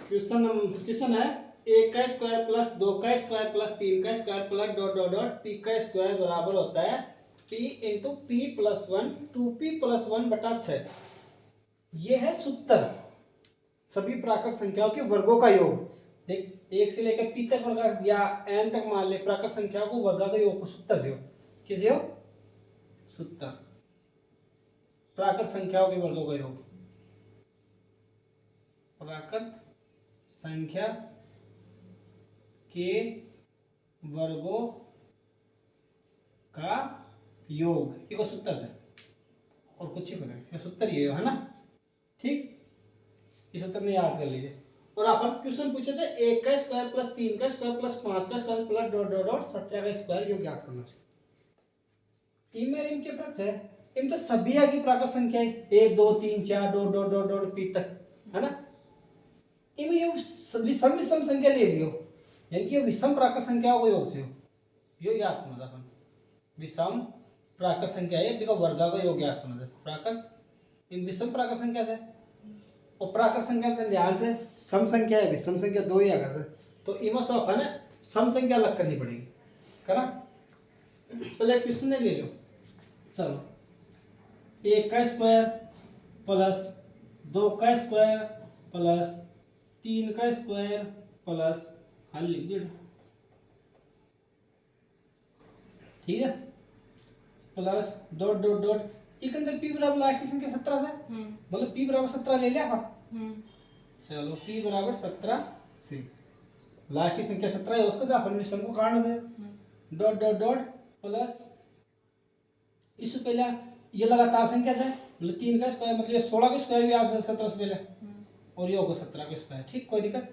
Question है एक का स्क्वायर प्लस दो का स्क्वायर प्लस तीन का square plus dot dot dot P का स्क्वायर बराबर होता है P into P plus one two P plus one बटा छः। ये है सूत्र, सभी प्राकृत संख्याओं के वर्गों का योग। देख एक से लेकर पी तक वर्ग या एन तक मान ले प्राकृत संख्याओं को वर्ग का योग को सूत्र से किस योग सूत्र प्राकृत संख्याओं के वर्गों का योग प्राकृत संख्या के वर्गों का योग ये सूत्र है और कुछ ही बने सूत्र ये है ना। ठीक, इस सूत्र में याद कर लीजिए। और अपन क्वेश्चन पूछे थे एक का स्क्वायर प्लस तीन का स्क्वायर प्लस पांच का square plus dot dot dot 17 का स्क्वायर योग ज्ञात करना चाहिए। इनमें इनके प्रकार है इन तो सभी की प्राकृत संख्या एक दो तीन चार dot dot dot dot P तक है ना। इनमें ये विषम विषम संख्या ले लियो यानी कि विषम प्राकृत संख्याओं को योग से हो यो याद करना अपन विषम प्राकृत संख्या है बिका वर्गा का योग याद करना प्राकृत इन विषम प्राकृत संख्या से और प्राकृत संख्या में ध्यान से सम संख्या है विषम संख्या दो ही आकर तो इमो से अपन सम संख्या अलग करनी पड़ेगी करा। पहले क्वेश्चन ले लो चलो एक का स्क्वायर प्लस दो का स्क्वायर प्लस तीन का स्क्वायर प्लस हल लिख दो ठीक है प्लस डॉट डॉट डॉट एक अंदर पी बराबर लास्ट की संख्या 17 से मतलब पी बराबर 17 ले लिया अपन चलो पी बराबर 17 से लास्ट की संख्या 17 है उसका अपन विषम को काटना है डॉट डॉट डॉट प्लस इससे पहले ये लगातार संख्या है मतलब 3 का स्क्वायर मतलब 16 का स्क्वायर भी आ सकता है 17 से पहले और ये होगा 17 का स्क्वायर। ठीक कोई दिक्कत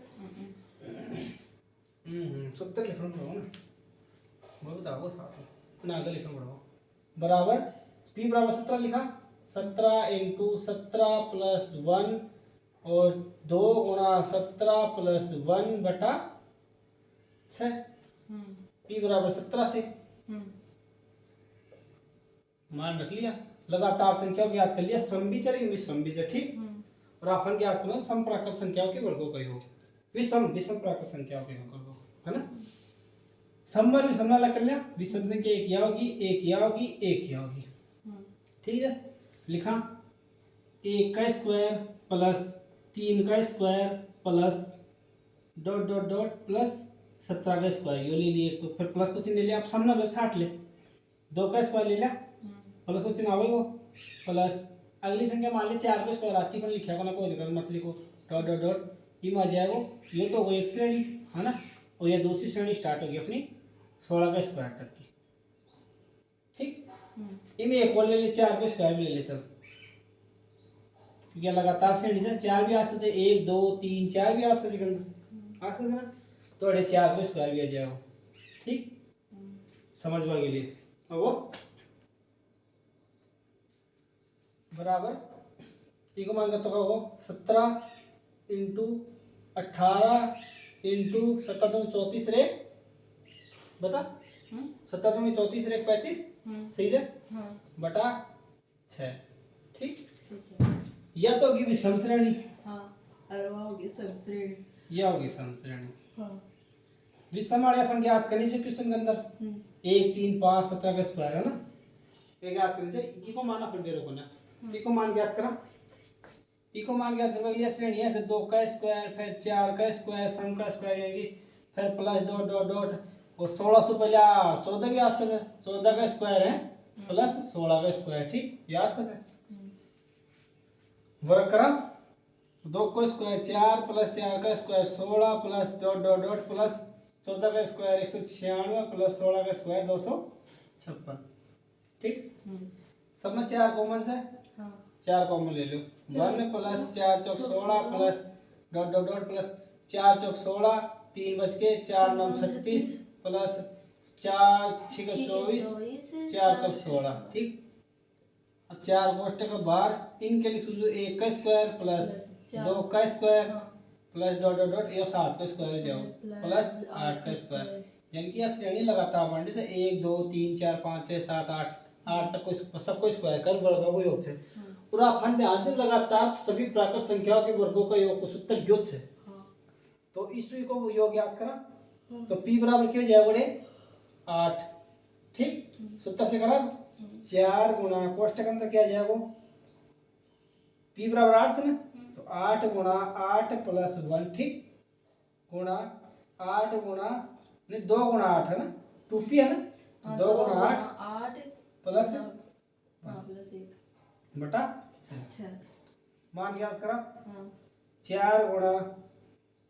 70 लिखना पड़ेगा ना वो बताओ साथ में आगे लिखना पड़ेगा बराबर पी बराबर 17 लिखा 17 इंटू 17 प्लस 1 और 2 गुणा 17 प्लस 1 बटा 6 पी बराबर 17 से मान रख लिया। लगातार संख्याओं को याद कर लिया सम विचर विषम विचर ठीक और अपन याद करना सम प्राकृत संख्याओं के वर्गों का योग विषम विषम प्राकृत संख्याओं के योग है ना। सम और विषम अलग कर लिया विषम संख्या एक या होगी एक या होगी एक या होगी ठीक है। लिखा एक का स्क्वायर प्लस तीन का square plus dot dot dot plus 17 का स्क्वायर यो ले लिए तो फिर प्लस को चिन्ह ले लिया आप सामने अलग छाट ले दो का स्क्वायर ले लिया प्लस को चिन्ह आवेगा प्लस अगली संख्या मान ली 4 का स्क्वायर आती पर लिखा को ना कोई दिक्कत मत लिखो डॉट डॉट डॉट ये आ जाएगा ये तो होगा एक श्रेणी है ना और ये दूसरी श्रेणी स्टार्ट होगी अपनी 16 का स्क्वायर तक की। ठीक इनमें एक और ले ले 4 का स्क्वायर भी ले ले चल क्योंकि लगातार श्रेणी से 4 भी आ सकते 1 2 3 4 भी आ सकते आ सकते ना तो 4 का स्क्वायर भी आ जाएगा। ठीक समझवा के लिए वो बराबर एक मान का हो 17 इंटू 18 इंटू 17 34 रे बता 17 34 रे 35 सही है बटा 6 ठीक या तो होगी विषम श्रेणी होगी सम श्रेणी या होगी सम श्रेणी विषम वाले अपन याद करनी चाहिए क्वेश्चन के अंदर 1 3 5 17 का स्क्वायर है ना ये याद करनी चाहिए इको माना फिर बेरो को ना इको मान ज्ञात करा इको मान ज्ञात करने के लिए श्रेणी है 2 का स्क्वायर फिर 4 का स्क्वायर सम का स्क्वायर आएगी फिर प्लस डॉट डॉट डॉट और 16 से पहले 14 भी आस कर 14 का स्क्वायर है प्लस 16 का स्क्वायर ठीक ये आस कर वर्ग करा 2 का स्क्वायर 4 प्लस 4 का square 16 plus dot dot dot plus 14 का स्क्वायर 196 प्लस 16 का स्क्वायर 256 ठीक सब में 4 कॉमन है 4 कॉमन ले लो 1 प्लस 4 चौक 16 plus dot dot dot plus 4 चौक 16 3 बच के 4 9 36 प्लस 4 6 24 4 चौक 16 ठीक। अब 4 कोष्टक का बाहर इनके लिख दो 1 का स्क्वायर प्लस 2 का square plus dot dot dot ये 7 का स्क्वायर जाओ प्लस 8 का स्क्वायर यानी कि यह श्रेणी लगातार बढ़ने से 1 2 3 4 5 6 7 8 तक कोई सबको स्क्वायर कर वर्गों को योग से और अपन ध्यान से लगातार सभी प्राकृत संख्याओं के वर्गों का योग को सूत्र योग से तो इस सुई को योग याद करा, तो p बराबर क्या हो जाएगा बड़े 8, ठीक। सूत्र से करा 4 गुणा कोष्टक अंदर क्या आ जाएगा, p बराबर 8 से ना, तो 8 गुणा 8 प्लस 1, ठीक, गुणा 8 गुणा नहीं 2 गुणा 8 है ना, 2p है ना, 2 गुणा 8 प्लस प्लस 1 बटा 6। अच्छा मान याद करा, हाँ 4 गुणा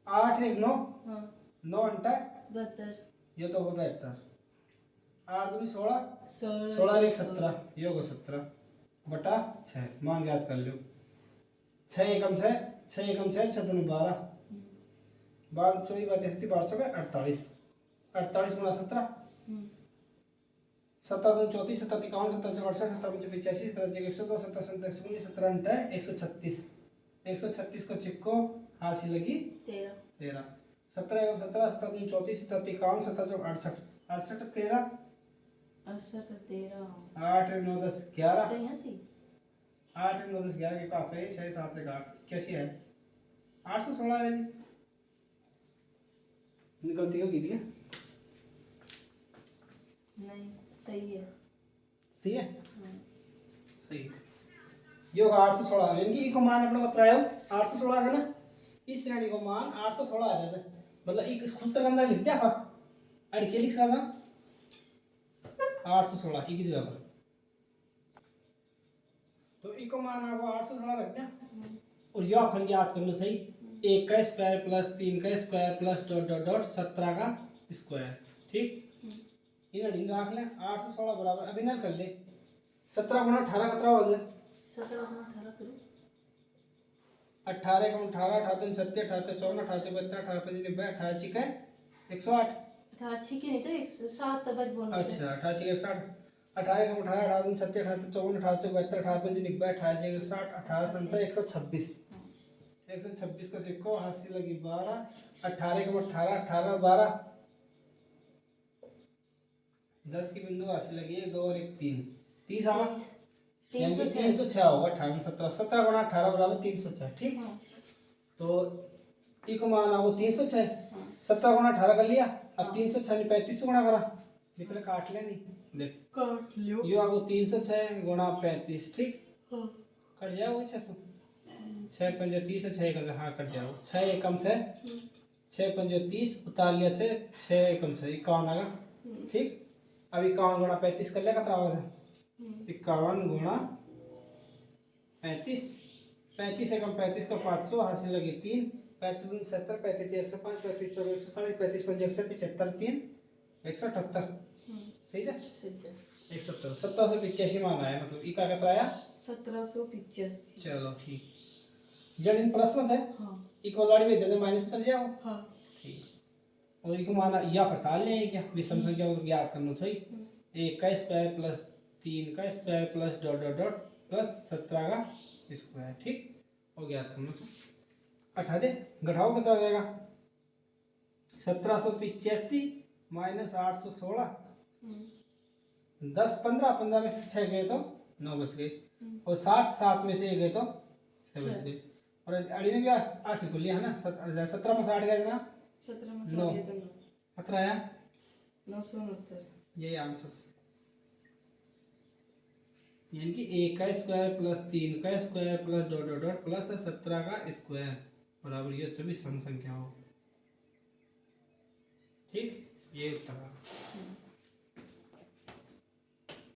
8 1 9, हाँ 9 अंटा 72 ये तो होगा 72, 8 दूनी 16, 16 16 1 17, ये होगा 17 बटा 6। मान याद कर लो, 6 एकम 6, 6 एकम 6, 6 दूनी 12, 12 चौबीस 12 सौ 48, 48 गुणा 17, 17 दूनी 34, 17 51, 17 68, 17 85, 17 102, 17 19, 17 अंटा 136, 136 को चिपको हाथ से लगी 13, 17 एवं 17, 17 दूनी 34, 17 51, 17 68, 68 13, 68 13 8 9 10 11, तो यहाँ से 8 9 10 11 के काफे 6 7 1 8 कैसी है 816 है जी, गलती होगी ठीक है, नहीं सही है सही है, हाँ। सही है। ये होगा 816, यानी कि को मान अपना बताया 816 है ना, इस श्रेणी को मान 816 आ जाता है, मतलब एक खुद तक अंदर लिख दिया था अड़ के लिख सकता 816 एक ही जगह पर, तो इको मान आपको 816 रख दिया, और यह अपन याद करना सही, 1 का स्क्वायर प्लस 3 का square plus dot dot dot 17 का स्क्वायर, ठीक, इन अड़िंग रख लें 816 बराबर अभी नल कर ले 17 गुना 18 कतरा हो जाए 17 गुना 18 करो 18 का 18 18 37 18 54 18 72 18 95 18 चिका 108, था अच्छी के नहीं तो 107 तक बोलना अच्छा 18 चिका 160, 18 का 18 18 37 18 54 18 72 18 95 18 चिका 160 18 97 126, 126 को चिपको हाथ से लगी 12, 18 का 18 18 12, 10 की बिंदु हाथ से लगी 2 और 1 3 30 आवा, यानी कि 306 होगा 18 17 17 गुणा 18 बराबर 306, ठीक। हाँ तो ई को मान आपको 306, हाँ 17 गुणा 18 कर लिया, अब हाँ। 306 ने 35 से गुणा करा, ये पहले काट लेनी, देख काट लियो ये आपको 306 गुणा 35, ठीक, हाँ कट जाओगे 600, 6 पंजे 30 6 एकम से, हाँ कट जाओगे 6 एकम से 6 पंजे 30 उतार लिया से 6 एकम से 51 आएगा, ठीक। अब 51 गुणा 35 कर लिया कितना होगा, 51 गुणा 35, 35 एकम 35 का 500 हाथ से लगे 3, 35 दूनी 70 35 105 35 24 140 35 पंजे 175 3 178, सही है, 170 1785 मान आया, मतलब इका कितना आया 1785 चलो ठीक, जब इन प्लस में है हाँ इक्वल वाली में दे दे माइनस में चल जाओ, हाँ ठीक, और इको माना या पता ले क्या विषम संख्या को ज्ञात करना सही, 1 का स्क्वायर प्लस 3 का square plus dot dot dot plus 17 का स्क्वायर, ठीक, और ज्ञात करना हटा दे घटाओ कितना हो जाएगा 1785 माइनस 816, 10 15 15 में से 6 गए तो 9 बच गए, और 7 7 में से 1 गए तो 6 बच गए, और अड़ी ने भी आशी को लिया है ना 17 में 60 गए ना 17 में 9 से तो कितना आया 969 यही आंसर, यानी कि 1 का स्क्वायर प्लस 3 का square plus dot dot dot plus 17 का स्क्वायर बराबर ये सभी सम संख्या हो, ठीक, ये उत्तर है।